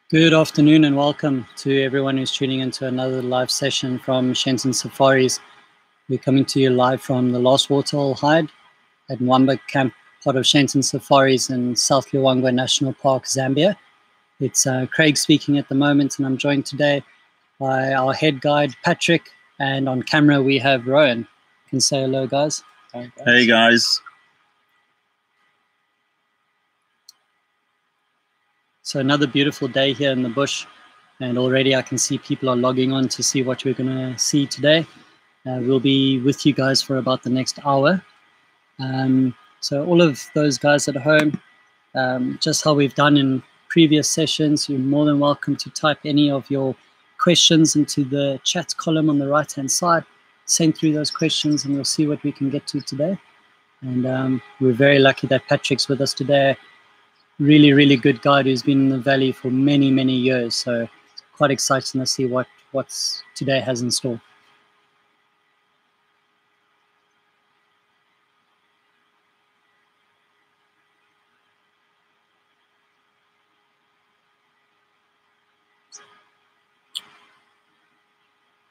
Good afternoon and welcome to everyone who's tuning into another live session from Shenton Safaris. We're coming to you live from the last Waterhole hide at Mwamba Camp, part of Shenton Safaris in South Luangwa National Park, Zambia. It's Craig speaking at the moment, and I'm joined today by our head guide, Patrick, and on camera we have Rowan. You can say hello, guys. Hi, guys. Hey, guys. So another beautiful day here in the bush, and already I can see people are logging on to see what we're going to see today. We'll be with you guys for about the next hour. So all of those guys at home, just how we've done in previous sessions, you're more than welcome to type any of your questions into the chat column on the right-hand side. Send through those questions and we'll see what we can get to today. And we're very lucky that Patrick's with us today. Really, really good guide who's been in the valley for many, many years. So quite exciting to see what's today has in store.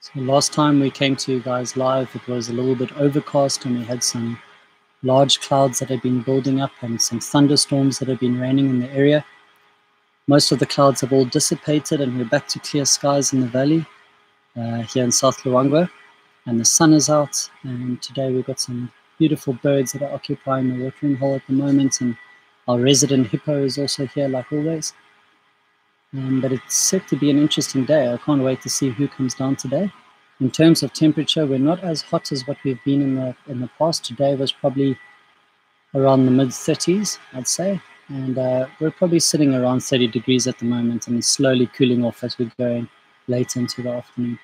So last time we came to you guys live, it was a little bit overcast and we had some large clouds that had been building up and some thunderstorms that had been raining in the area. Most of the clouds have all dissipated and we're back to clear skies in the valley here in South Luangwa, and the sun is out, and today we've got some beautiful birds that are occupying the watering hole at the moment, and our resident hippo is also here like always. But it's set to be an interesting day. I can't wait to see who comes down today. In terms of temperature, we're not as hot as what we've been in the past. Today was probably around the mid-30s, I'd say. And we're probably sitting around 30 degrees at the moment and slowly cooling off as we're going late into the afternoon.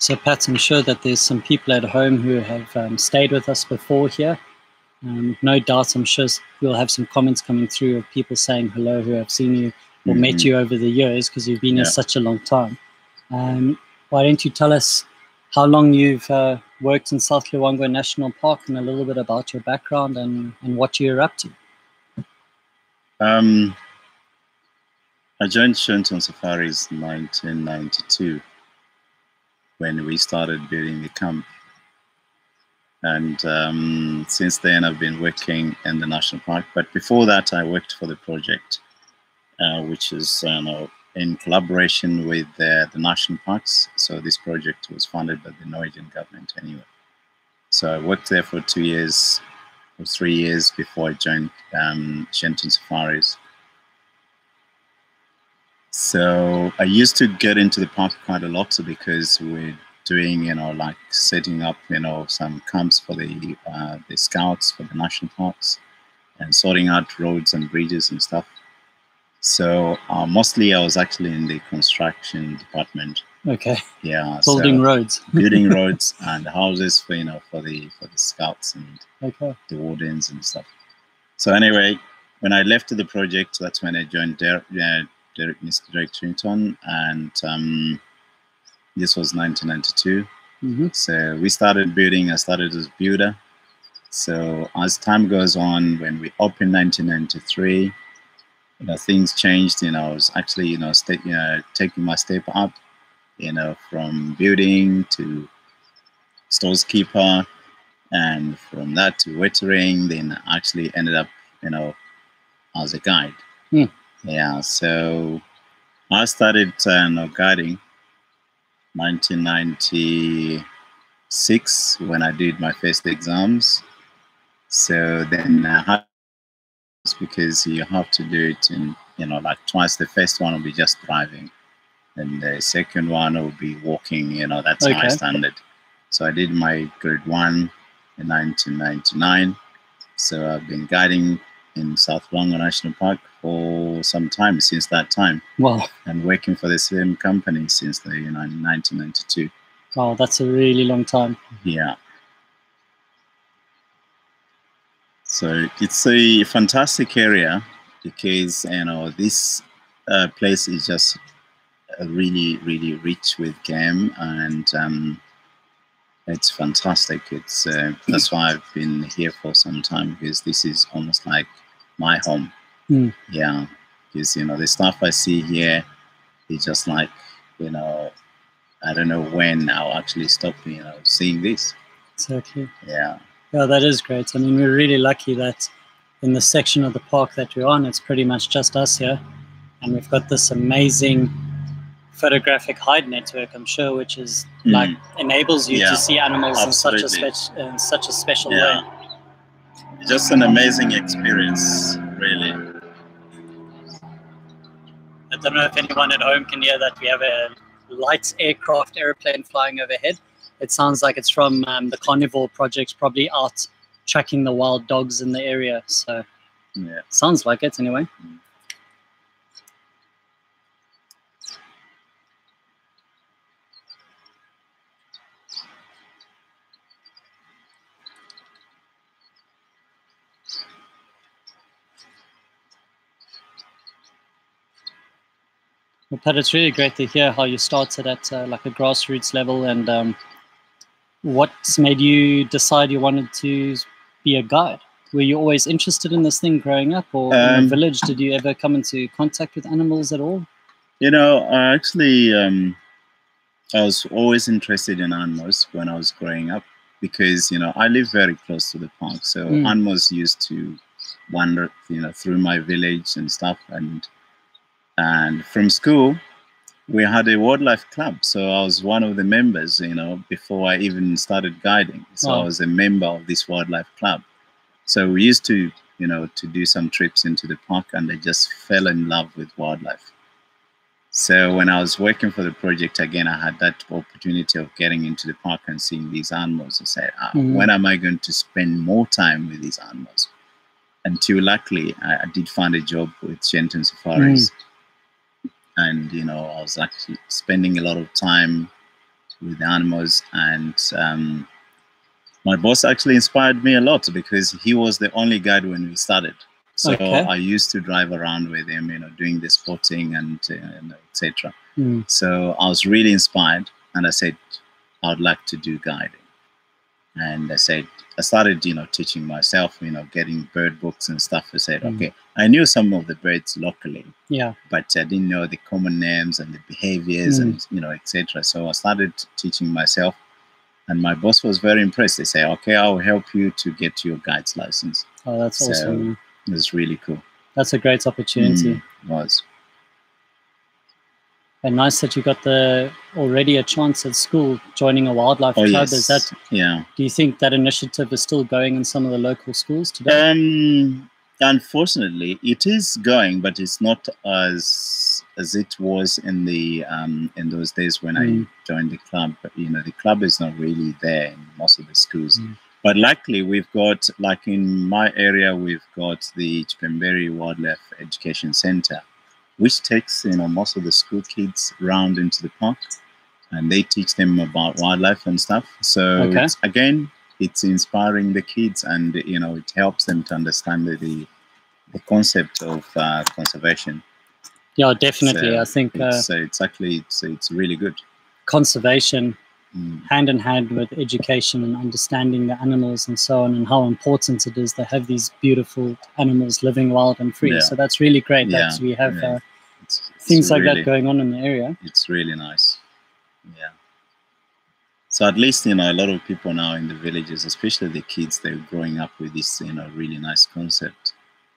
So Pat, I'm sure that there's some people at home who have stayed with us before here. No doubt, I'm sure we'll have some comments coming through of people saying hello who have seen you or met you over the years because you've been here such a long time. Why don't you tell us how long you've worked in South Luangwa National Park and a little bit about your background and what you're up to? I joined Shenton Safaris in 1992 when we started building the camp. And since then, I've been working in the national park. But before that, I worked for the project, which is in collaboration with the national parks. So this project was funded by the Norwegian government anyway. So I worked there for 2 years or 3 years before I joined Shenton Safaris. So I used to get into the park quite a lot because we're doing, like setting up, some camps for the scouts for the national parks and sorting out roads and bridges and stuff. So mostly I was actually in the construction department. Okay. Yeah. Building roads. Building roads and houses for for the scouts and the wardens and stuff. So anyway, when I left the project, that's when I joined Mr. Derek Trinton, and this was 1992. So we started building. I started as a builder. So as time goes on, when we opened 1993, things changed. I was actually taking my step up, from building to stores keeper, and from that to watering. Then I actually ended up, as a guide. Yeah, so I started guiding 1996 when I did my first exams. So then because you have to do it in, like twice. The first one will be just driving, and the second one will be walking, that's my standard. So I did my grade 1 in 1999. So I've been guiding in South Longa National Park for some time, since that time. Wow. And working for the same company since the 1992. Wow, that's a really long time. Yeah. So it's a fantastic area because this place is just really, really rich with game, and it's fantastic. It's that's why I've been here for some time, because this is almost like my home. Yeah, because the stuff I see here is just like I don't know when I'll actually stop seeing this. Exactly. Yeah. Yeah, that is great. I mean, we're really lucky that in the section of the park that we're on, it's pretty much just us here, and we've got this amazing photographic hide network, I'm sure, which is like enables you to see animals in such a special way. Just an amazing experience, really. I don't know if anyone at home can hear that. We have a light airplane flying overhead. It sounds like it's from the Carnivore Project, probably out tracking the wild dogs in the area. So yeah, sounds like it anyway. Well, Pat, it's really great to hear how you started at like a grassroots level, and what made you decide you wanted to be a guide? Were you always interested in this thing growing up, or in the village, did you ever come into contact with animals at all? Actually, I was always interested in animals when I was growing up, because I live very close to the park, so animals used to wander through my village and stuff, and from school we had a wildlife club, so I was one of the members before I even started guiding. So I was a member of this wildlife club. So we used to to do some trips into the park, and I just fell in love with wildlife. So when I was working for the project again, I had that opportunity of getting into the park and seeing these animals. I said, when am I going to spend more time with these animals? Until luckily, I did find a job with Shenton Safaris. And, I was actually spending a lot of time with the animals. And my boss actually inspired me a lot, because he was the only guide when we started. So I used to drive around with him, doing the spotting and etc. So I was really inspired, and I said, I would like to do guiding. And I started, teaching myself, getting bird books and stuff. I said, okay, I knew some of the birds locally, but I didn't know the common names and the behaviors and, etc. So I started teaching myself, and my boss was very impressed. They say, okay, I'll help you to get your guide's license. Oh, that's awesome. It was really cool. That's a great opportunity. It was. And nice that you got already a chance at school joining a wildlife club. Yes. Is that? Yeah. Do you think that initiative is still going in some of the local schools today? Unfortunately, it is going, but it's not as it was in those days when I joined the club. But, the club is not really there in most of the schools. But luckily, we've got, like in my area, we've got the Chipemberi Wildlife Education Center, which takes most of the school kids round into the park, and they teach them about wildlife and stuff. So it's inspiring the kids, and it helps them to understand the concept of conservation. Yeah, definitely. So I think it's really good. Conservation, hand in hand with education and understanding the animals and so on, and how important it is to have these beautiful animals living wild and free. So that's really great that we have things like that going on in the area. It's really nice. Yeah. So at least, a lot of people now in the villages, especially the kids, they're growing up with this, really nice concept.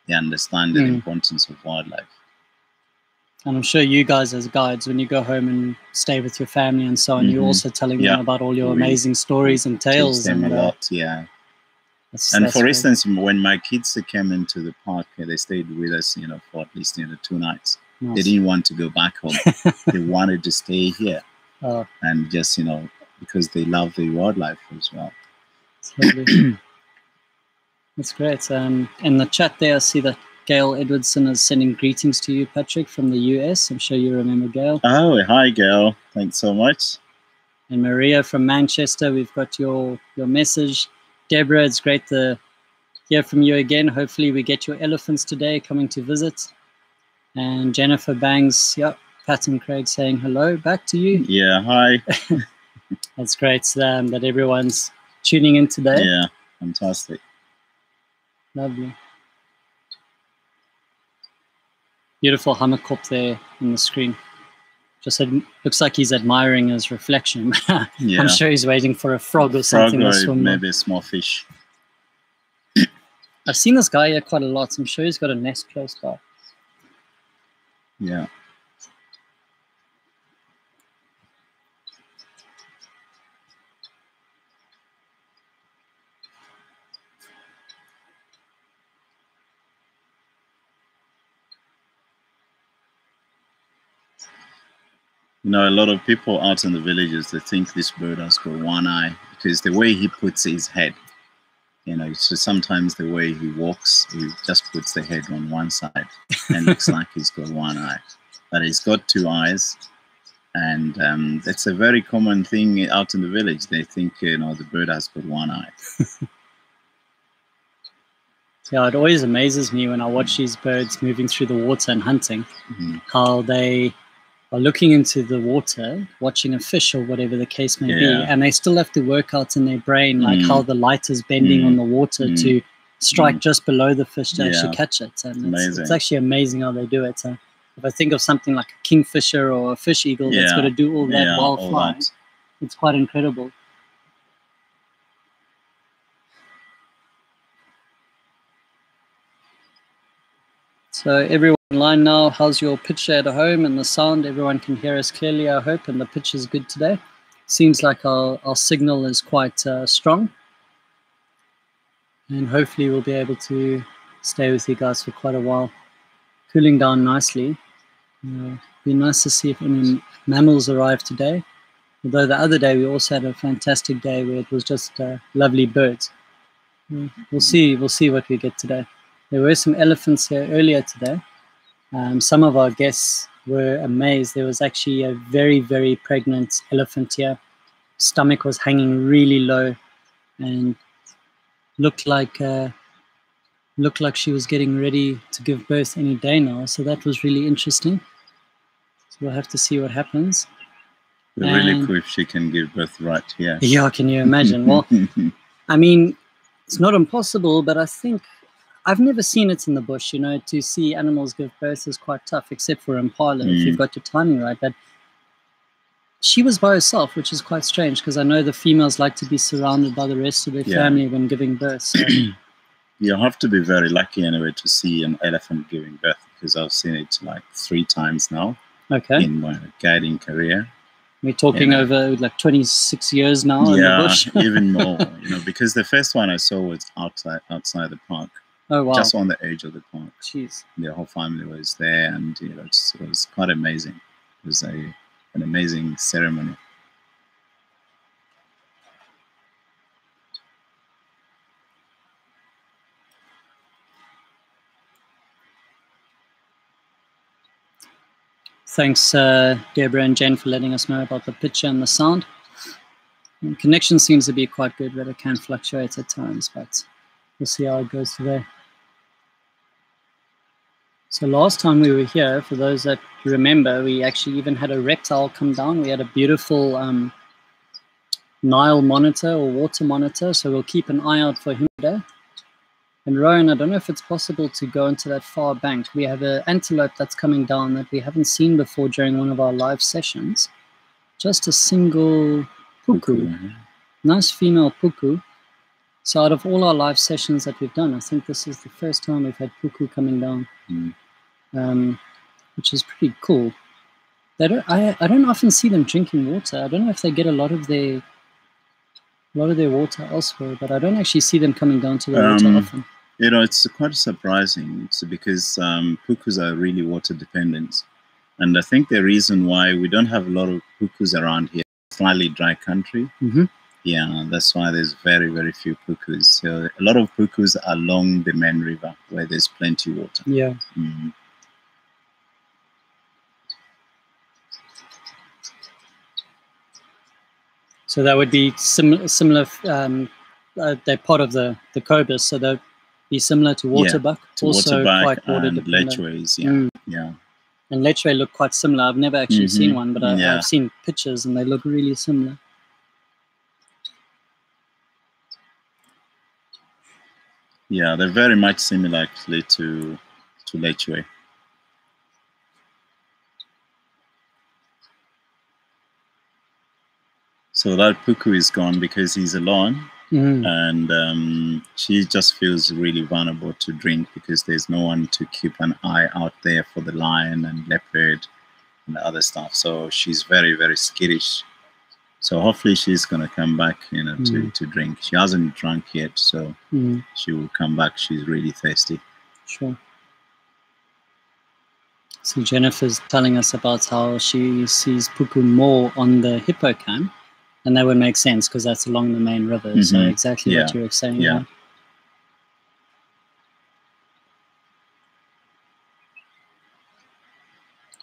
They understand the importance of wildlife. And I'm sure you guys as guides, when you go home and stay with your family and so on, you're also telling them about all your amazing stories and tales. Teach them a lot, And for instance, when my kids came into the park, they stayed with us, for at least 2 nights. Nice. They didn't want to go back home. They wanted to stay here, and just because they love the wildlife as well. That's great. In the chat there, I see that Gail Edwardson is sending greetings to you, Patrick, from the US. I'm sure you remember Gail. Oh, hi, Gail. Thanks so much. And Maria from Manchester, we've got your message. Deborah, it's great to hear from you again. Hopefully we get your elephants today coming to visit. And Jennifer Bangs, yep, Pat and Craig saying hello back to you. Yeah, hi. That's great that everyone's tuning in today. Yeah, fantastic. Lovely. Beautiful hammerkop there on the screen. Just looks like he's admiring his reflection. Yeah. I'm sure he's waiting for a frog or something. Or maybe a small fish. I've seen this guy here quite a lot. I'm sure he's got a nest close by. Yeah. You know, a lot of people out in the villages, they think this bird has got one eye because the way he puts his head, you know, so sometimes the way he walks, he just puts the head on one side and looks like he's got one eye. But he's got two eyes. And it's a very common thing out in the village. They think, you know, the bird has got one eye. Yeah, it always amazes me when I watch these birds moving through the water and hunting, how they are looking into the water, watching a fish or whatever the case may be, and they still have to work out in their brain like how the light is bending on the water to strike just below the fish to actually catch it. And it's actually amazing how they do it. If I think of something like a kingfisher or a fish eagle that's got to do all that while flying, it's quite incredible. So everyone online now, how's your picture at home and the sound? Everyone can hear us clearly, I hope, and the pitch is good today. Seems like our signal is quite strong. And hopefully we'll be able to stay with you guys for quite a while. Cooling down nicely. Be nice to see if any mammals arrive today. Although the other day we also had a fantastic day where it was just lovely birds. We'll see what we get today. There were some elephants here earlier today. Some of our guests were amazed. There was actually a very, very pregnant elephant here. Stomach was hanging really low and looked like she was getting ready to give birth any day now. So that was really interesting. So we'll have to see what happens. Really cool if she can give birth right here. Yeah, can you imagine? Well, I mean, it's not impossible, but I think I've never seen it in the bush. You know, to see animals give birth is quite tough, except for impala, if you've got your timing right. But she was by herself, which is quite strange because I know the females like to be surrounded by the rest of their family when giving birth. So. You have to be very lucky anyway to see an elephant giving birth because I've seen it like 3 times now in my guiding career. We're talking over like 26 years now in the bush. Even more, you know, because the first one I saw was outside the park. Oh, wow. Just on the edge of the park. Jeez. The whole family was there, and you know, it was quite amazing. It was an amazing ceremony. Thanks, Deborah and Jen, for letting us know about the picture and the sound. The connection seems to be quite good, but it can fluctuate at times, but we'll see how it goes today. So last time we were here, for those that remember, we actually even had a reptile come down. We had a beautiful Nile monitor or water monitor, so we'll keep an eye out for him today. And Rowan, I don't know if it's possible to go into that far bank. We have an antelope that's coming down that we haven't seen before during one of our live sessions. Just a single puku. Nice female puku. So out of all our live sessions that we've done, I think this is the first time we've had puku coming down, which is pretty cool. I don't often see them drinking water. I don't know if they get a lot of their water elsewhere, but I don't actually see them coming down to the water often. You know, it's quite surprising. It's because pukus are really water dependent. And I think the reason why we don't have a lot of pukus around here, slightly dry country, Yeah, that's why there's very, very few pukus. So a lot of pukus are along the main river where there's plenty of water. Yeah. Mm. So that would be similar. They're part of the cobus, so they'd be similar to waterbuck. Yeah, to also waterbuck quite water and dependent. lecheways. Yeah, yeah. And lechway look quite similar. I've never actually seen one, but Yeah. I've seen pictures and they look really similar. Yeah, they're very much similar actually to lechway. So that puku is gone because he's alone, and she just feels really vulnerable to drink because there's no one to keep an eye out there for the lion and leopard and the other stuff. So she's very, very skittish. So hopefully she's gonna come back, you know, to drink. She hasn't drunk yet, so she will come back. She's really thirsty. Sure. So Jennifer's telling us about how she sees puku more on the hippocamp, and that would make sense because that's along the main river. So exactly what you were saying. Yeah.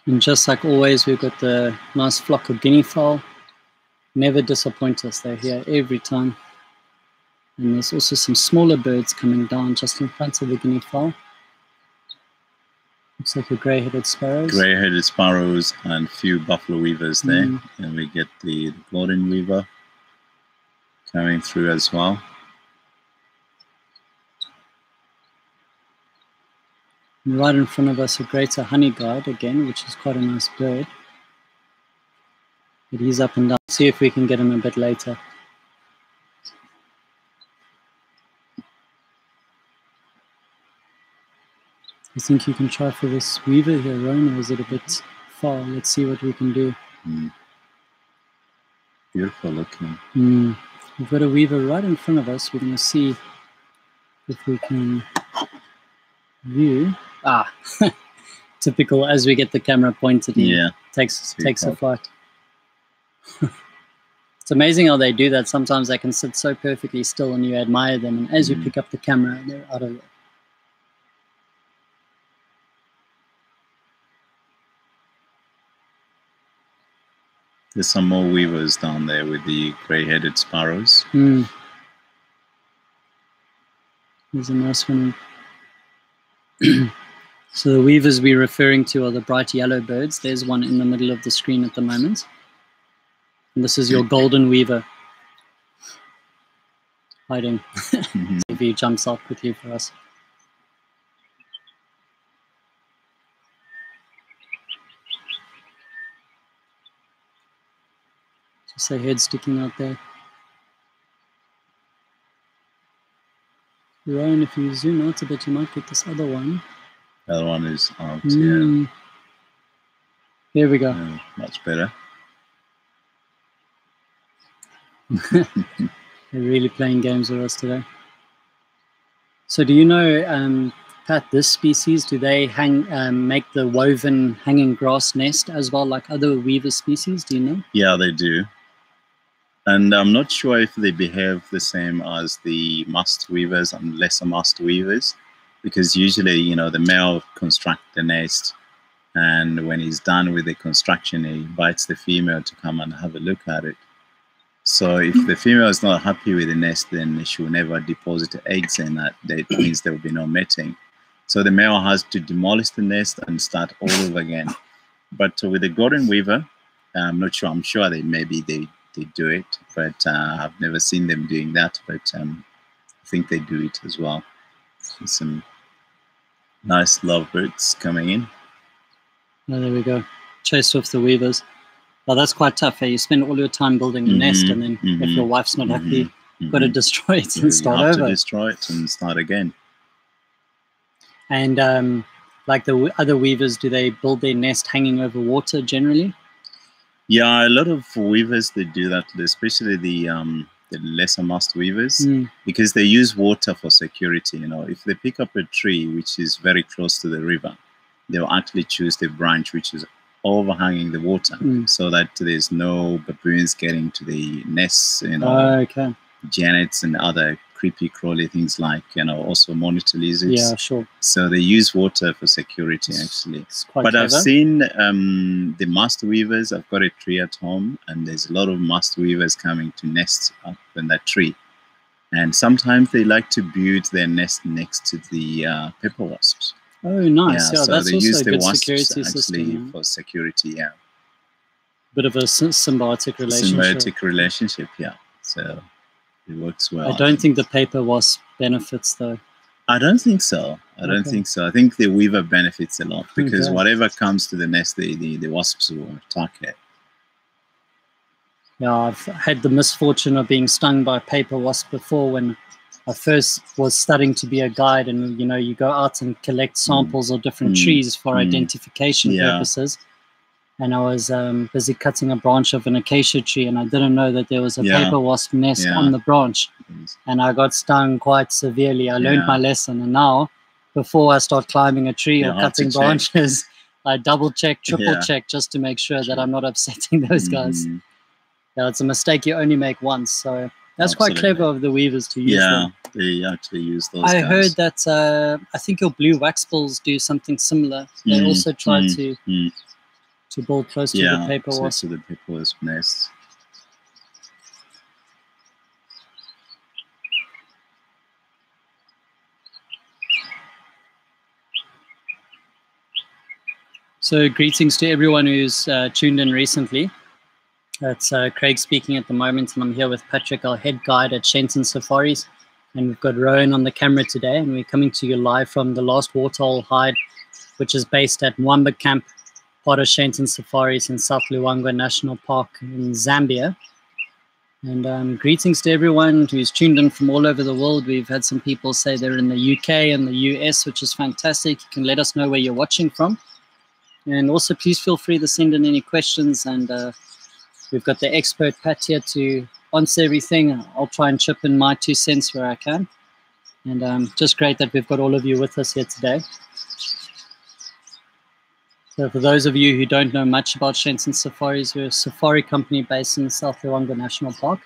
And just like always, we've got the nice flock of guinea fowl. Never disappoint us. They're here every time. And there's also some smaller birds coming down just in front of the guinea fowl. Looks like a grey-headed sparrows. Grey-headed sparrows and a few buffalo weavers there. And we get the golden weaver coming through as well. And right in front of us, a greater honey guard again, which is quite a nice bird. But he's up and down. See if we can get him a bit later. I think you can try for this weaver here, Rowan, or is it a bit far? Let's see what we can do. Beautiful looking. We've got a weaver right in front of us. We're going to see if we can view. Typical, as we get the camera pointed in, takes a flight. It's amazing how they do that. Sometimes they can sit so perfectly still and you admire them, and as you pick up the camera, they're out of it. There's some more weavers down there with the grey-headed sparrows. There's a nice one. So the weavers we're referring to are the bright yellow birds. There's one in the middle of the screen at the moment. And this is your golden weaver. Hiding. See if he jumps out quickly for us. Just a head sticking out there. Ryan, if you zoom out a bit, you might get this other one. The other one is out, yeah. There we go. Yeah, much better. They're really playing games with us today. So do you know, Pat, this species, do they make the woven hanging grass nest as well like other weaver species? Do you know? Yeah, they do. And I'm not sure if they behave the same as the mast weavers and lesser mast weavers, because usually, you know, the male constructs the nest, and when he's done with the construction, he invites the female to come and have a look at it. So if the female is not happy with the nest, then she will never deposit eggs in that. That means there will be no mating. So the male has to demolish the nest and start all over again. But with the golden weaver, I'm not sure. I'm sure they do it, but I've never seen them doing that. But I think they do it as well. So some nice lovebirds coming in. Oh, there we go. Chase off the weavers. Well, that's quite tough. You spend all your time building the nest, and then if your wife's not happy, you've got to destroy it and start over. You have to destroy it and start again. And like the other weavers, do they build their nest hanging over water generally? Yeah, a lot of weavers, they do that, especially the lesser mast weavers, because they use water for security. You know, if they pick up a tree which is very close to the river, they'll actually choose the branch which is overhanging the water so that there's no baboons getting to the nests, okay. janets and other creepy crawly things like, also monitor lizards. Yeah, sure. So they use water for security, actually. But clever. I've seen the master weavers. I've got a tree at home, and there's a lot of master weavers coming to nest up in that tree. And sometimes they like to build their nest next to the pepper wasps. Oh, nice. Yeah, so that's they also use a the good wasps security actually system. For security, Bit of a symbiotic relationship. Symbiotic relationship, yeah. So it works well. I don't think the paper wasp benefits, though. I don't think so. I don't think so. I think the weaver benefits a lot because whatever comes to the nest, the wasps will attack it. Yeah, I've had the misfortune of being stung by a paper wasp before when I first was studying to be a guide, and you go out and collect samples of different trees for identification purposes. And I was busy cutting a branch of an acacia tree, and I didn't know that there was a paper wasp nest on the branch. And I got stung quite severely. I learned my lesson, and now, before I start climbing a tree or cutting branches, I double check, triple check, just to make sure that I'm not upsetting those guys. Yeah, it's a mistake you only make once, so that's quite clever of the weavers to use them. Yeah, they actually use those I guys. heard that I think your blue waxbills do something similar. They also try to build close to the paper wasp. Close to the paper wasp nest. So greetings to everyone who's tuned in recently. It's Craig speaking at the moment, and I'm here with Patrick, our head guide at Shenton Safaris. And we've got Rowan on the camera today, and we're coming to you live from the last Waterhole hide, which is based at Mwamba Camp, part of Shenton Safaris in South Luangwa National Park in Zambia. And greetings to everyone who's tuned in from all over the world. We've had some people say they're in the UK and the US, which is fantastic. You can let us know where you're watching from. And also, please feel free to send in any questions, and we've got the expert Pat here to answer everything. I'll try and chip in my 2 cents where I can. And just great that we've got all of you with us here today. So for those of you who don't know much about Shenton Safaris, we're a safari company based in South Luangwa National Park,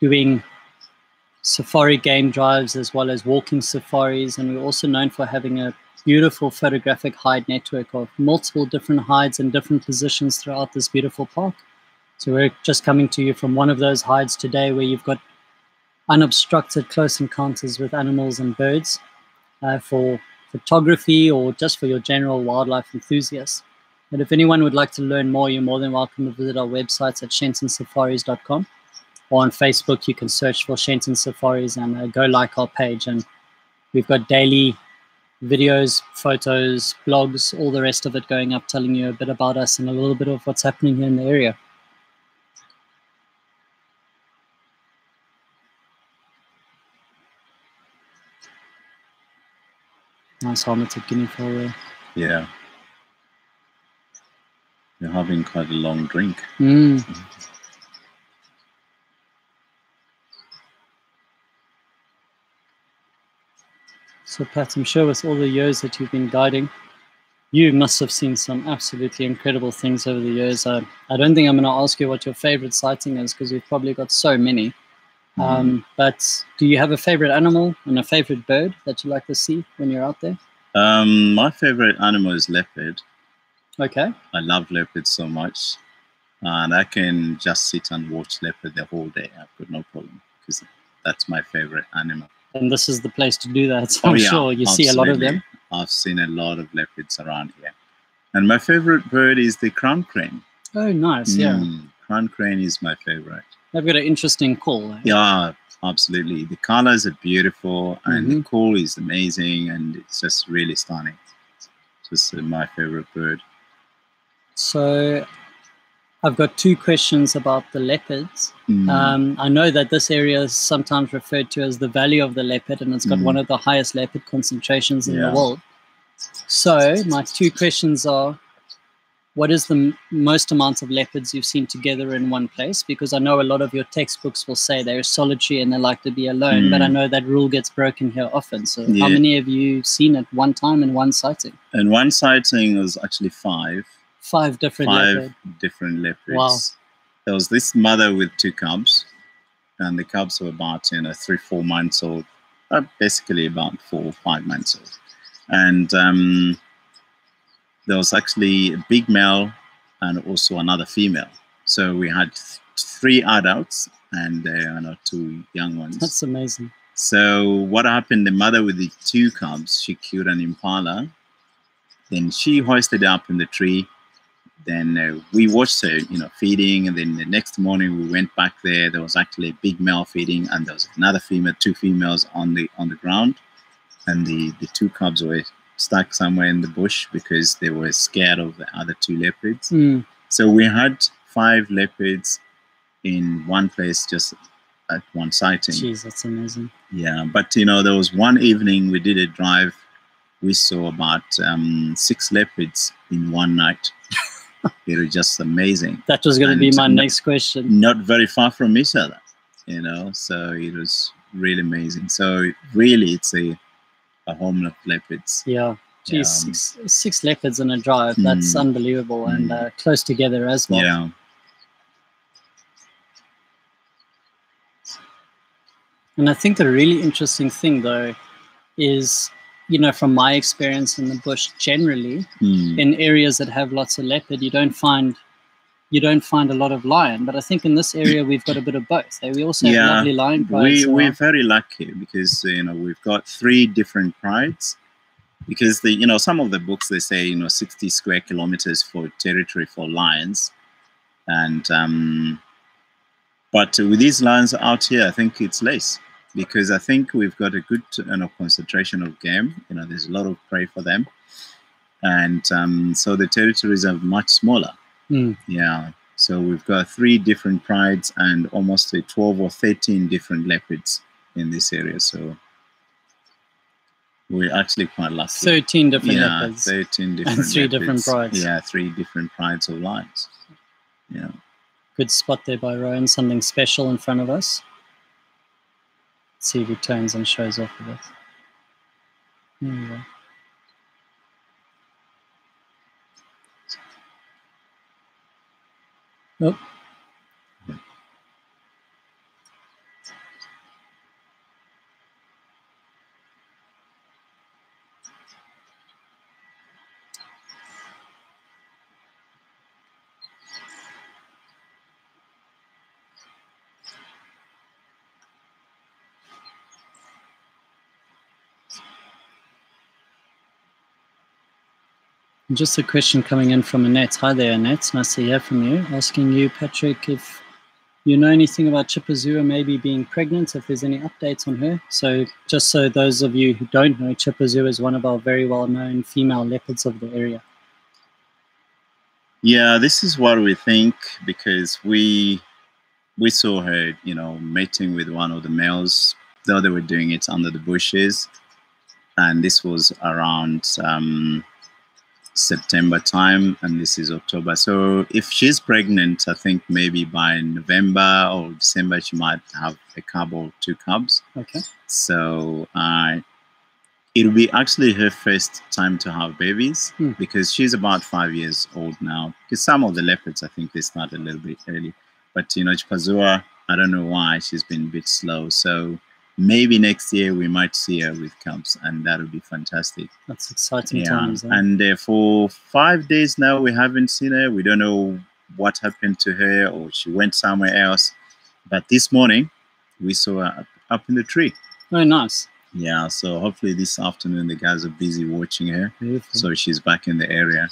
doing safari game drives as well as walking safaris. And we're also known for having a beautiful photographic hide network of multiple different hides in different positions throughout this beautiful park. So we're just coming to you from one of those hides today, where you've got unobstructed close encounters with animals and birds for photography or just for your general wildlife enthusiasts. But if anyone would like to learn more, you're more than welcome to visit our websites at shentonsafaris.com, or on Facebook you can search for Shenton Safaris and go like our page. And we've got daily videos, photos, blogs, all the rest of it going up, telling you a bit about us and a little bit of what's happening here in the area. Nice helmeted guinea fowl there. Yeah. You're having quite a long drink. So Pat, I'm sure with all the years that you've been guiding, you must have seen some absolutely incredible things over the years. I don't think I'm going to ask you what your favorite sighting is, because we've probably got so many. But do you have a favorite animal and a favorite bird that you like to see when you're out there? My favorite animal is leopard. Okay. I love leopards so much. And I can just sit and watch leopard the whole day. I've got no problem, because that's my favorite animal. And this is the place to do that. So I'm sure you see a lot of them. I've seen a lot of leopards around here. And my favorite bird is the crown crane. Oh, nice. Yeah. Crown crane is my favorite. They've got an interesting call. Yeah, absolutely. The colors are beautiful, and the call is amazing, and it's just really stunning. Just my favorite bird. So I've got 2 questions about the leopards. I know that this area is sometimes referred to as the Valley of the Leopard, and it's got one of the highest leopard concentrations in the world. So my 2 questions are, what is the most amount of leopards you've seen together in one place? Because I know a lot of your textbooks will say they're solitary and they like to be alone, but I know that rule gets broken here often. So how many have you seen at one time in one sighting? In one sighting, was actually 5. 5 different leopards. 5 different leopards. Wow. There was this mother with 2 cubs, and the cubs were about 3-4 months old, basically about 4 or 5 months old. And there was actually a big male and also another female. So we had 3 adults and 2 young ones. That's amazing. So what happened, the mother with the 2 cubs, she killed an impala. Then she hoisted it up in the tree. Then we watched her, feeding. And then the next morning we went back there. There was actually a big male feeding, and there was another female, 2 females on the ground. And the 2 cubs were stuck somewhere in the bush because they were scared of the other 2 leopards. So we had 5 leopards in one place, just at one sighting. Jeez, that's amazing. Yeah, but there was one evening we did a drive. We saw about 6 leopards in one night. It was just amazing. That was going to be my next question. Not very far from each other, so it was really amazing. So really, it's a home of leopards. Yeah. Geez, 6 leopards in a drive. That's unbelievable. And close together as well. Yeah. And I think the really interesting thing, though, is, from my experience in the bush generally, in areas that have lots of leopard, you don't find a lot of lion. But I think in this area we've got a bit of both. We also have lovely lion prides. We're very lucky because we've got 3 different prides. Because some of the books, they say 60 square kilometers for territory for lions, and but with these lions out here, I think it's less, because I think we've got a good concentration of game. There's a lot of prey for them, and so the territories are much smaller. Yeah, so we've got 3 different prides and almost 12 or 13 different leopards in this area. So we're actually quite lucky. 13 different leopards. 13 different and 3 leopards. different prides. Yeah, 3 different prides of lions. Yeah. Good spot there by Rowan. Something special in front of us. Let's see if he turns and shows off with us. There we go. Oh. Just a question coming in from Annette. Hi there, Annette. Nice to hear from you. Asking you, Patrick, if you know anything about Chipazua maybe being pregnant, if there's any updates on her. So just so those of you who don't know, Chipazua is one of our very well-known female leopards of the area. Yeah, this is what we think, because we saw her, mating with one of the males, though they were doing it under the bushes. And this was around September time, and this is October. So if she's pregnant, I think maybe by November or December she might have a cub or 2 cubs. Okay. So it'll be actually her first time to have babies, because she's about 5 years old now. Because some of the leopards, I think they start a little bit early, but Chipazua, I don't know why she's been a bit slow. So maybe next year we might see her with cubs, and that would be fantastic. That's exciting times. And for 5 days now, we haven't seen her. We don't know what happened to her, or she went somewhere else. But this morning, we saw her up in the tree. Oh, nice. Yeah, so hopefully this afternoon the guys are busy watching her. Beautiful. So she's back in the area.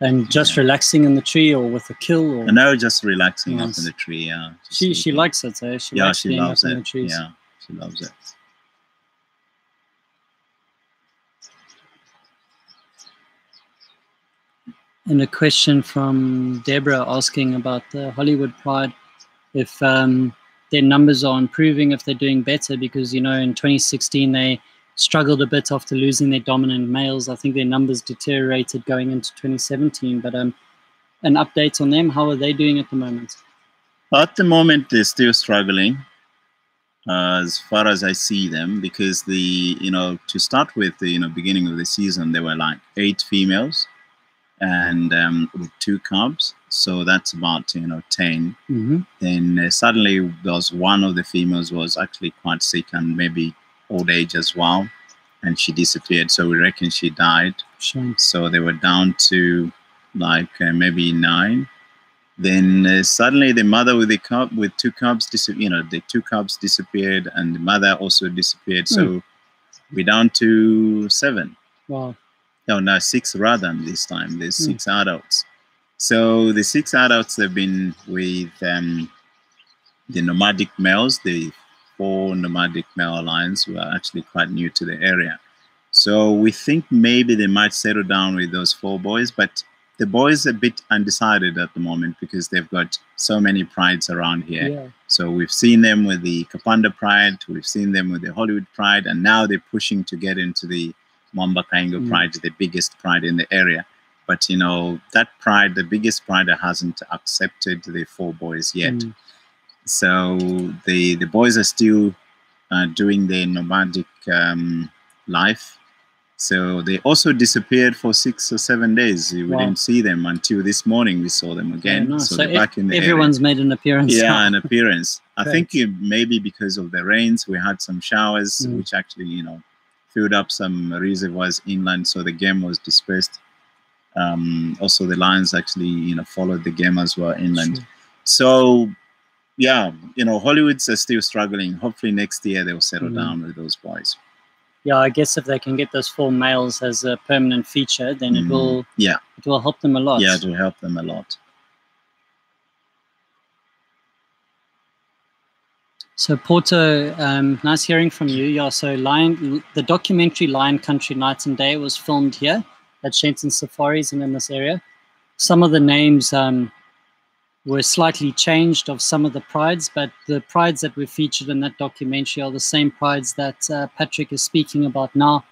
And just relaxing in the tree, or with a kill? Or? No, just relaxing up in the tree, yeah. She likes it, eh? She likes being up in the trees. Yeah. She loves it. And a question from Deborah asking about the Hollywood Pride, if their numbers are improving, if they're doing better, because, in 2016 they struggled a bit after losing their dominant males. I think their numbers deteriorated going into 2017, but an update on them? How are they doing at the moment? At the moment, they're still struggling, as far as I see them, because to start with, the beginning of the season, there were like 8 females and with 2 cubs, so that's about 10. Mm-hmm. Then suddenly there was one of the females was actually quite sick and maybe old age as well, and she disappeared. So we reckon she died. Shame. So they were down to like maybe 9. Then suddenly the mother with 2 cubs the 2 cubs disappeared, and the mother also disappeared. So we're down to 7. Wow. No, 6 rather this time. There's 6 adults. So the 6 adults have been with the nomadic males, the 4 nomadic male lions who are actually quite new to the area. So we think maybe they might settle down with those 4 boys, but the boys are a bit undecided at the moment because they've got so many prides around here. Yeah. So we've seen them with the Kapanda pride, we've seen them with the Hollywood pride, and now they're pushing to get into the Mwamba Kaingo pride, the biggest pride in the area. But that pride, the biggest pride, hasn't accepted the 4 boys yet. So the boys are still doing their nomadic life. So they also disappeared for 6 or 7 days. We didn't see them until this morning. We saw them again. Nice. So they're back in the everyone's area. made an appearance. Yeah, an appearance. I think maybe because of the rains, we had some showers, which actually filled up some reservoirs inland, so the game was dispersed. Also, the lions actually followed the game as well inland. Sure. So yeah, Hollywoods are still struggling. Hopefully next year they'll settle down with those boys. Yeah, I guess if they can get those 4 males as a permanent feature, then it will help them a lot. Yeah, it will help them a lot. So Porto, nice hearing from you. Yeah, so the documentary Lion Country Night and Day was filmed here at Shenton Safaris and in this area. Some of the names were slightly changed of some of the prides, but the prides that were featured in that documentary are the same prides that Patrick is speaking about now,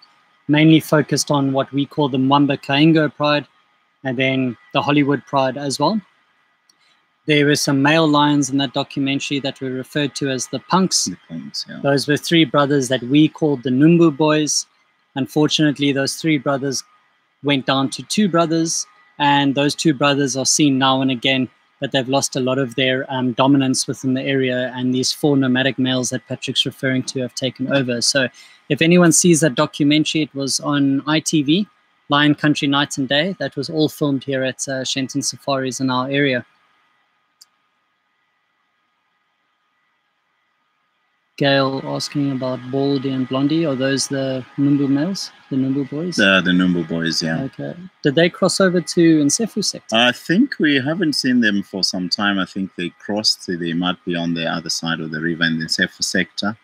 mainly focused on what we call the Mwamba Kaingo pride and then the Hollywood pride as well. There were some male lions in that documentary that were referred to as the punks. The punks, yeah. Those were 3 brothers that we called the Numbu boys. Unfortunately, those 3 brothers went down to 2 brothers, and those 2 brothers are seen now and again, but they've lost a lot of their dominance within the area, and these 4 nomadic males that Patrick's referring to have taken over. So if anyone sees that documentary, it was on ITV, Lion Country Night and Day. That was all filmed here at Shenton Safaris in our area. Gail asking about Baldy and Blondie. Are those the Numbu males, the Numbu boys? The Numbu boys, yeah. Okay. Did they cross over to Nsefu sector? I think we haven't seen them for some time. I think they crossed. They might be on the other side of the river in the Nsefu sector,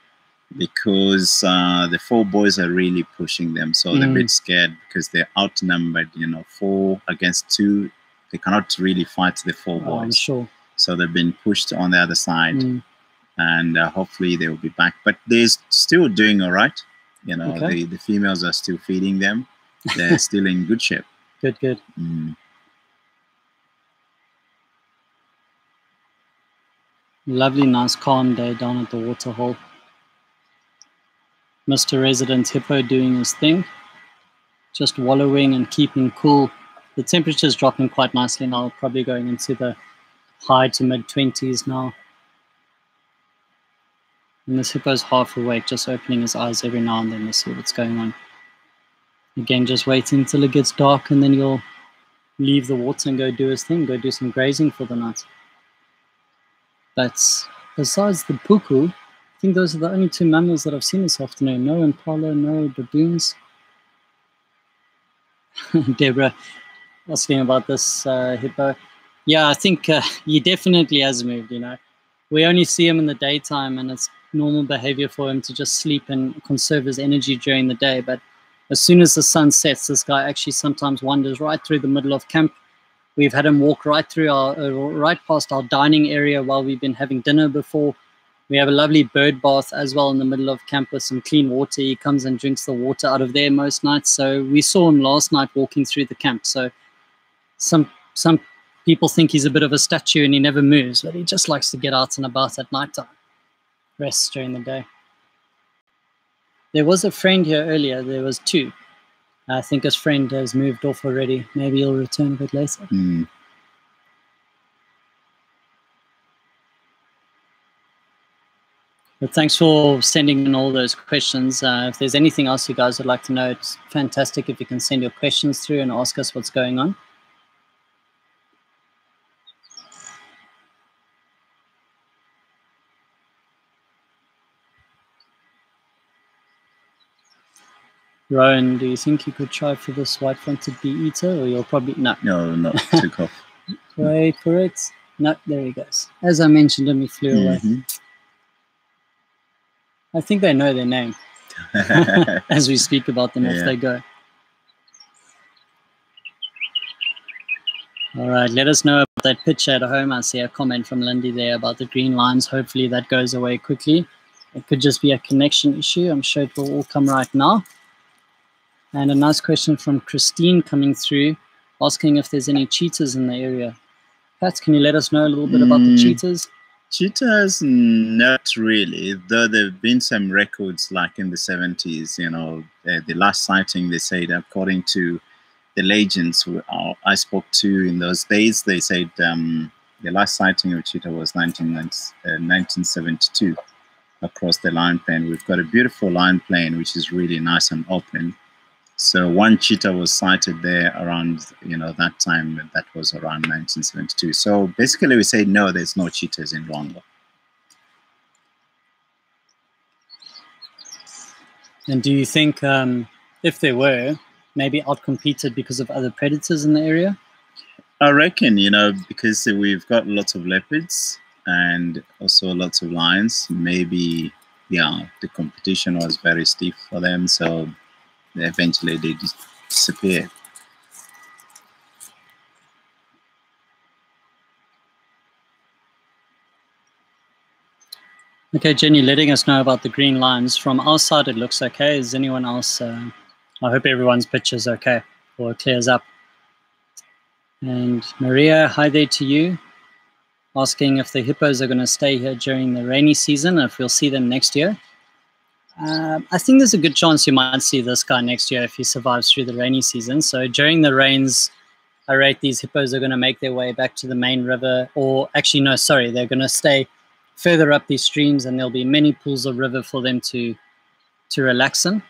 because the 4 boys are really pushing them. So they're a bit scared because they're outnumbered, 4 against 2. They cannot really fight the 4 boys. I'm sure. So they've been pushed on the other side. And hopefully they will be back. But they're still doing all right. The females are still feeding them. They're still in good shape. Good. Lovely, nice, calm day down at the Waterhole. Mr. Resident Hippo doing his thing. Just wallowing and keeping cool. The temperature's dropping quite nicely now, probably going into the high to mid-20s now. And this hippo's half awake, just opening his eyes every now and then to see what's going on. Again, just waiting until it gets dark, and then he'll leave the water and go do his thing, go do some grazing for the night. But besides the puku, I think those are the only 2 mammals that I've seen this afternoon. No impala, no baboons. Deborah asking about this hippo. Yeah, I think he definitely has moved, We only see him in the daytime, and it's normal behavior for him to just sleep and conserve his energy during the day. But as soon as the sun sets, this guy actually sometimes wanders right through the middle of camp. We've had him walk right through right past our dining area while we've been having dinner before. We have a lovely bird bath as well in the middle of camp with some clean water. He comes and drinks the water out of there most nights. So we saw him last night walking through the camp. So some People think he's a bit of a statue and he never moves, but he just likes to get out and about at night time. Rests during the day. There was a friend here earlier. There was two. I think his friend has moved off already. Maybe he'll return a bit later. Mm. But thanks for sending in all those questions. If there's anything else you guys would like to know, it's fantastic if you can send your questions through and ask us what's going on. Rowan, do you think you could try for this white-fronted bee-eater, or you'll probably... No. No, not took off. Wait for it. No, there he goes. As I mentioned him, he flew away. I think they know their name as we speak about them if they go. All right, let us know about that picture at home. I see a comment from Lindy there about the green lines. Hopefully that goes away quickly. It could just be a connection issue. I'm sure it will all come right now. And a nice question from Christine coming through, asking if there's any cheetahs in the area. Pat, can you let us know a little bit about the cheetahs? Cheetahs, not really, though there have been some records like in the 70s, you know, the last sighting, they said, according to the legends who I spoke to in those days, they said the last sighting of cheetah was 1972 across the line plain. We've got a beautiful line plain, which is really nice and open. So one cheetah was sighted there around, you know, that time. That was around 1972. So basically we say, no, there's no cheetahs in Luangwa. And do you think if there were, maybe outcompeted because of other predators in the area? I reckon, you know, because we've got lots of leopards and also lots of lions, maybe, yeah, the competition was very stiff for them. So eventually they disappear. Okay, Jenny, letting us know about the green lines. From our side, it looks okay. Is anyone else? I hope everyone's picture's okay or it clears up. And Maria, hi there to you, asking if the hippos are going to stay here during the rainy season, if we'll see them next year. I think there's a good chance you might see this guy next year if he survives through the rainy season. So during the rains, I rate these hippos are going to make their way back to the main river, or actually, no, sorry, they're going to stay further up these streams and there'll be many pools of river for them to relax in.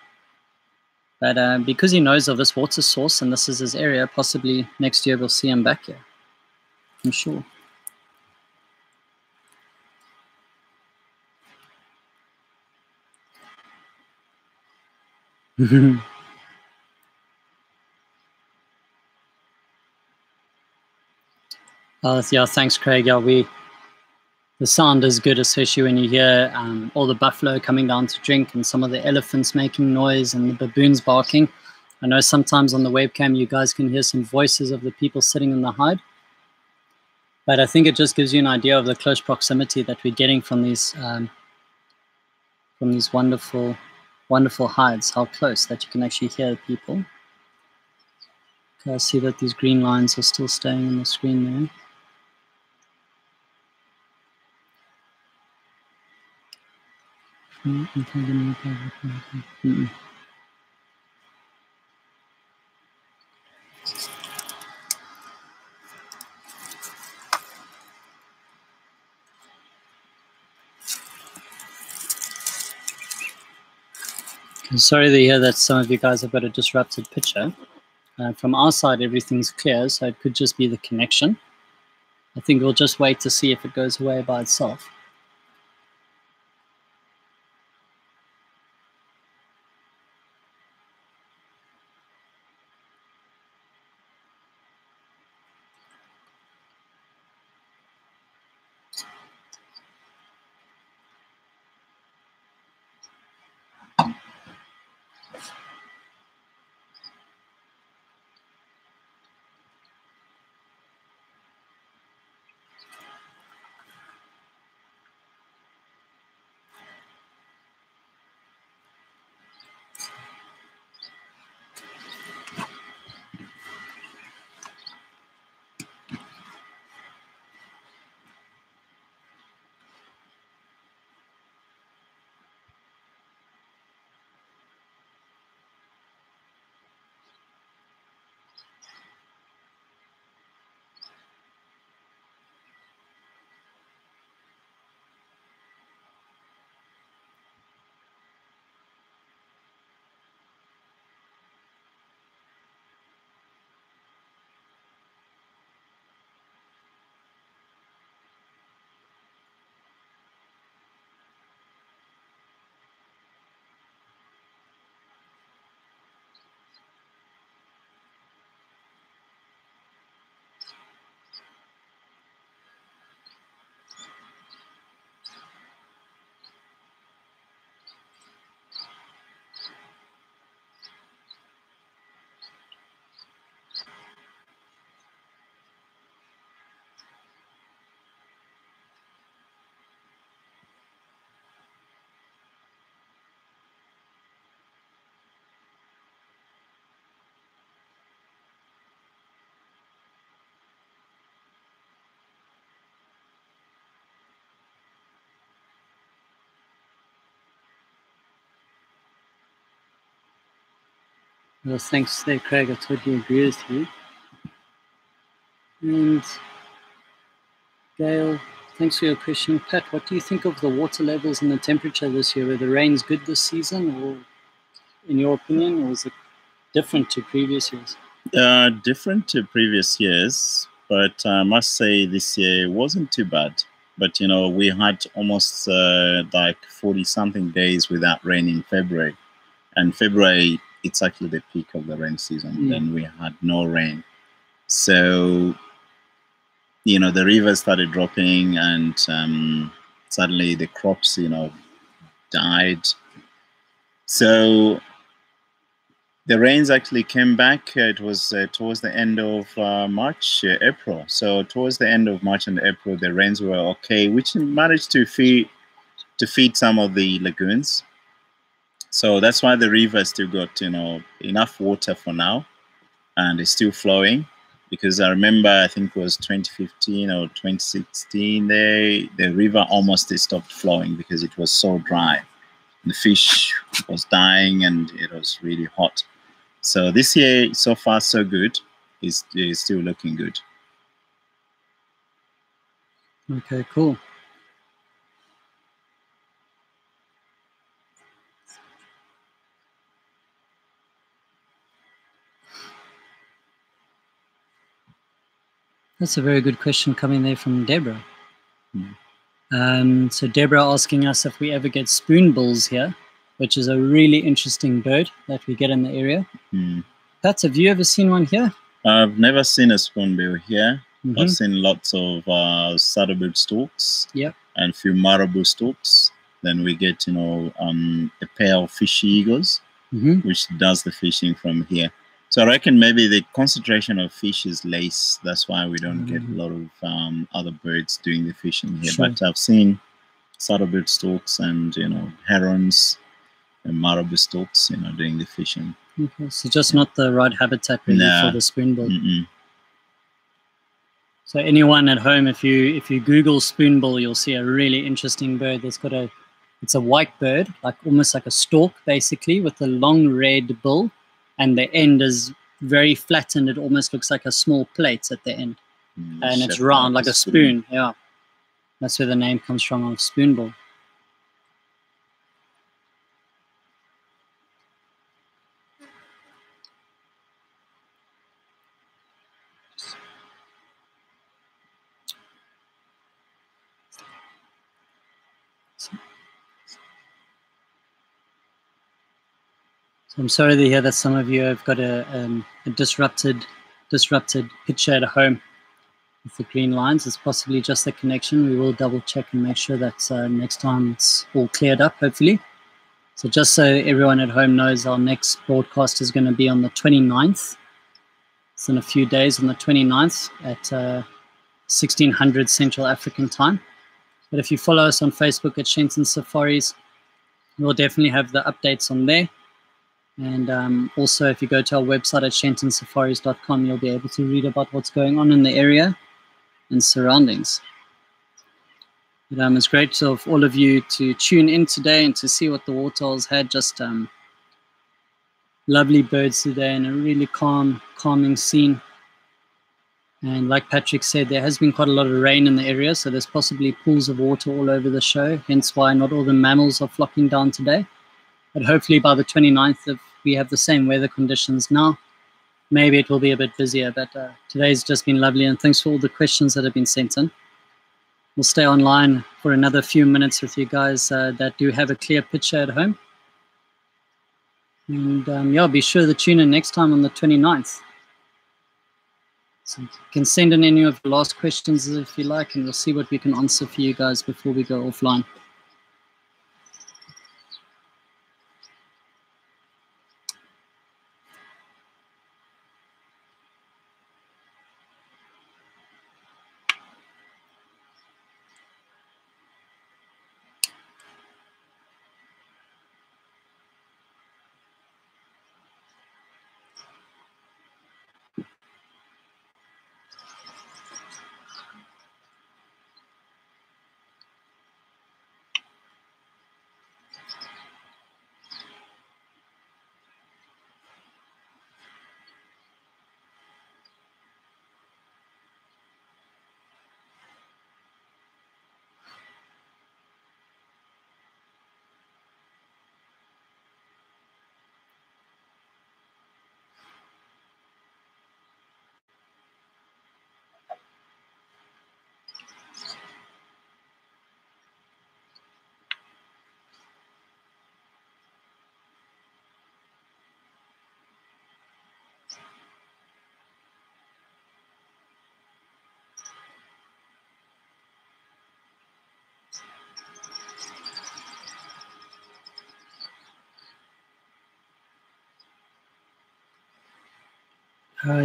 But because he knows of this water source and this is his area, possibly next year we'll see him back here, I'm sure. Yeah, thanks, Craig. Yeah, the sound is good, especially when you hear all the buffalo coming down to drink and some of the elephants making noise and the baboons barking. I know sometimes on the webcam you guys can hear some voices of the people sitting in the hide. But I think it just gives you an idea of the close proximity that we're getting from these wonderful, wonderful hides, how close that you can actually hear the people. Okay, I see that these green lines are still staying on the screen there. Sorry to hear that some of you guys have got a disrupted picture. From our side, everything's clear, so it could just be the connection. I think we'll just wait to see if it goes away by itself. Well, thanks there, Craig. I totally agree with you. And Gail, thanks for your question. Pat, what do you think of the water levels and the temperature this year? Were the rains good this season, or in your opinion, or was it different to previous years? Different to previous years, but I must say this year wasn't too bad. But we had almost like 40-something days without rain in February, and February it's actually the peak of the rain season. Then we had no rain, so the rivers started dropping, and suddenly the crops died. So the rains actually came back. It was towards the end of March, April. So towards the end of March and April, the rains were okay, which managed to feed some of the lagoons. So that's why the river still got enough water for now, and it's still flowing. Because I remember, I think it was 2015 or 2016, the river almost stopped flowing because it was so dry. The fish was dying and it was really hot. So this year, so far, so good. It's still looking good. Okay, cool. That's a very good question coming there from Deborah. So Deborah asking us if we ever get spoonbills here, which is a really interesting bird that we get in the area. Pat, have you ever seen one here? I've never seen a spoonbill here. I've seen lots of saddlebird storks, and a few marabou storks. Then we get a pair of fishy eagles, which does the fishing from here. So I reckon maybe the concentration of fish is less. That's why we don't get a lot of other birds doing the fishing here. But I've seen saddlebird storks and herons and marabou storks doing the fishing. Okay, so just not the right habitat really for the spoonbill. So anyone at home, if you Google spoonbill, you'll see a really interesting bird that's got it's a white bird, like almost like a stork basically, with a long red bill, and the end is very flattened. It almost looks like a small plate at the end, and it's round like a spoon. Yeah, that's where the name comes from, of spoonbill. So I'm sorry to hear that some of you have got a disrupted picture at home with the green lines. It's possibly just the connection. We will double check and make sure that next time it's all cleared up, hopefully. So just so everyone at home knows, our next broadcast is going to be on the 29th. It's in a few days, on the 29th at 1600 Central African time. But if you follow us on Facebook at Shenton Safaris, we'll definitely have the updates on there. And also, if you go to our website at shentonsafaris.com, you'll be able to read about what's going on in the area and surroundings. But, it's great of all of you to tune in today and to see what the Waterholes had. Just lovely birds today and a really calming scene. And like Patrick said, there has been quite a lot of rain in the area, so there's possibly pools of water all over the show, hence why not all the mammals are flocking down today. But hopefully by the 29th, if we have the same weather conditions now, maybe it will be a bit busier. But today's just been lovely, and thanks for all the questions that have been sent in. We'll stay online for another few minutes with you guys that do have a clear picture at home. And yeah, be sure to tune in next time on the 29th. So you can send in any of the last questions if you like, and we'll see what we can answer for you guys before we go offline.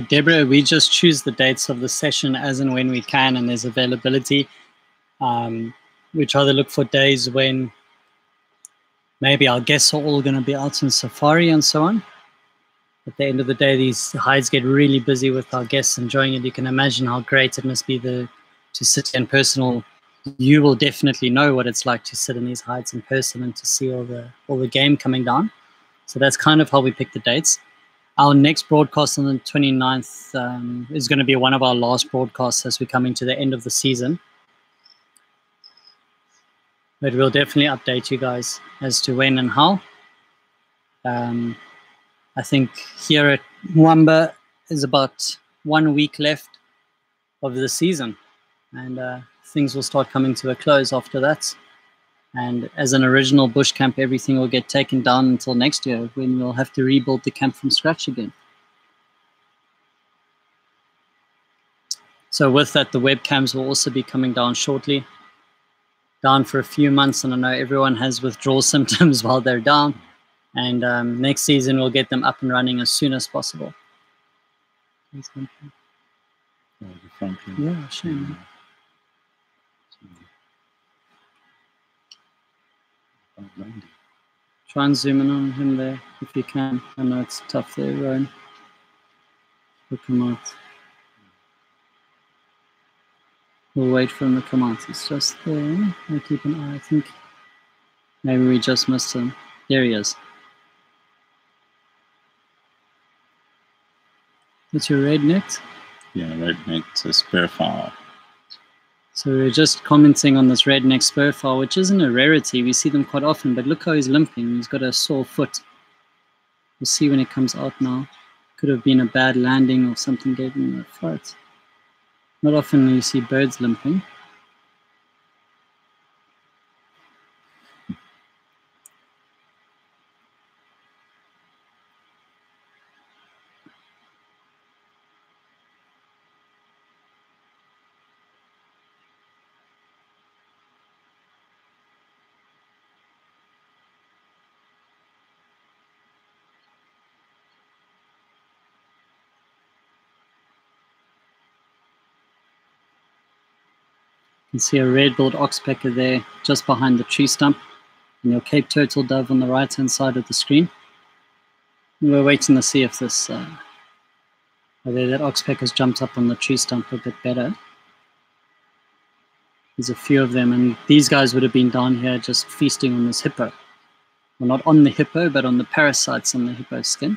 Deborah, we just choose the dates of the session as and when we can, and there's availability. We try to look for days when maybe our guests are all going to be out on safari and so on. At the end of the day, these hides get really busy with our guests enjoying it. You can imagine how great it must be to sit in person. You will definitely know what it's like to sit in these hides in person and to see all the game coming down. So that's kind of how we pick the dates. Our next broadcast on the 29th is going to be one of our last broadcasts as we're coming to the end of the season. But we'll definitely update you guys as to when and how. I think here at Mwamba is about 1 week left of the season, and things will start coming to a close after that. And as an original bush camp, everything will get taken down until next year when we'll have to rebuild the camp from scratch again. So with that, the webcams will also be coming down shortly. Down for a few months, and I know everyone has withdrawal symptoms while they're down. And next season, we'll get them up and running as soon as possible. Yeah, shame. Try and zoom in on him there if you can. I know it's tough there, Rowan. Look him out. We'll wait for him to come out. It's just there. I'll keep an eye. I think maybe we just missed him. There he is. It's your red-necked? Yeah, red-necked spurfowl. So we're just commenting on this red-necked spurfowl, which isn't a rarity. We see them quite often, but look how he's limping. He's got a sore foot. We'll see when he comes out now. Could have been a bad landing or something gave him a fright. Not often you see birds limping. You can see a red-billed oxpecker there just behind the tree stump, and your Cape turtle dove on the right-hand side of the screen. And we're waiting to see if this, whether that oxpecker's jumped up on the tree stump a bit better. There's a few of them, and these guys would have been down here just feasting on this hippo. Well, not on the hippo, but on the parasites on the hippo skin.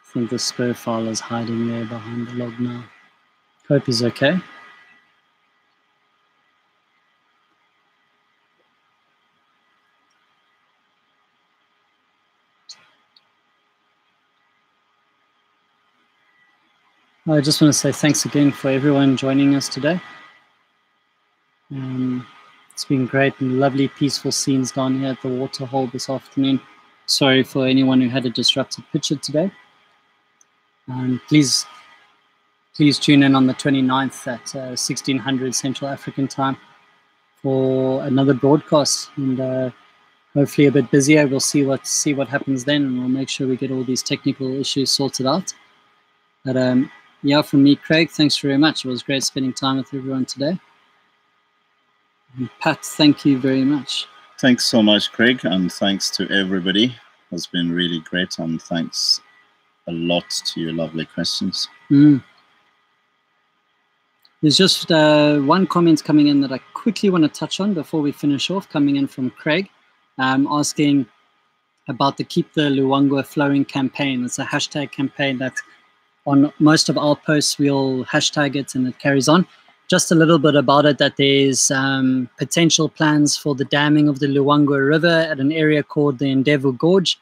I think the spurfowl is hiding there behind the log now. Hope he's okay. I just want to say thanks again for everyone joining us today. It's been great and lovely, peaceful scenes down here at the Waterhole this afternoon. Sorry for anyone who had a disrupted picture today. Please tune in on the 29th at 1600 Central African time for another broadcast, and hopefully a bit busier. We'll see what happens then, and we'll make sure we get all these technical issues sorted out. But yeah, from me, Craig, thanks very much. It was great spending time with everyone today. And Pat, thank you very much. Thanks so much, Craig, and thanks to everybody. It's been really great, and thanks a lot to your lovely questions. There's just one comment coming in that I quickly want to touch on before we finish off, coming in from Craig, asking about the Keep the Luangwa Flowing campaign. It's a hashtag campaign that on most of our posts we'll hashtag it and it carries on. Just a little bit about it, that there's potential plans for the damming of the Luangwa River at an area called the Ndevu Gorge.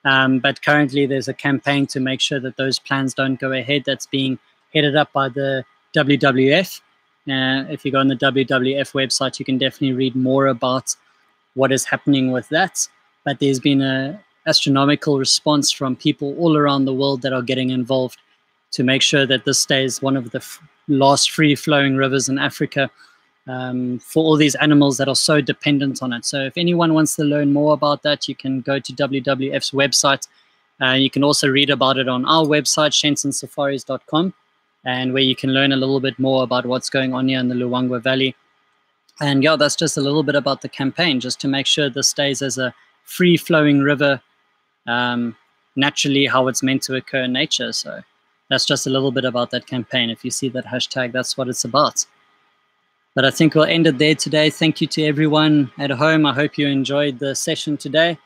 But currently there's a campaign to make sure that those plans don't go ahead. That's being headed up by the WWF. If you go on the WWF website, you can definitely read more about what is happening with that. But there's been an astronomical response from people all around the world that are getting involved to make sure that this stays one of the last free-flowing rivers in Africa for all these animals that are so dependent on it. So if anyone wants to learn more about that, you can go to WWF's website. You can also read about it on our website, shensensafaris.com, and where you can learn a little bit more about what's going on here in the Luangwa Valley. And yeah, that's just a little bit about the campaign, just to make sure this stays as a free-flowing river, naturally how it's meant to occur in nature. So that's just a little bit about that campaign. If you see that hashtag, that's what it's about. But I think we'll end it there today. Thank you to everyone at home. I hope you enjoyed the session today.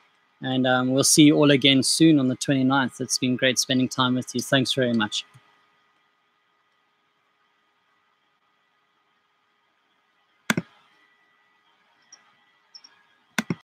And we'll see you all again soon on the 29th. It's been great spending time with you. Thanks very much.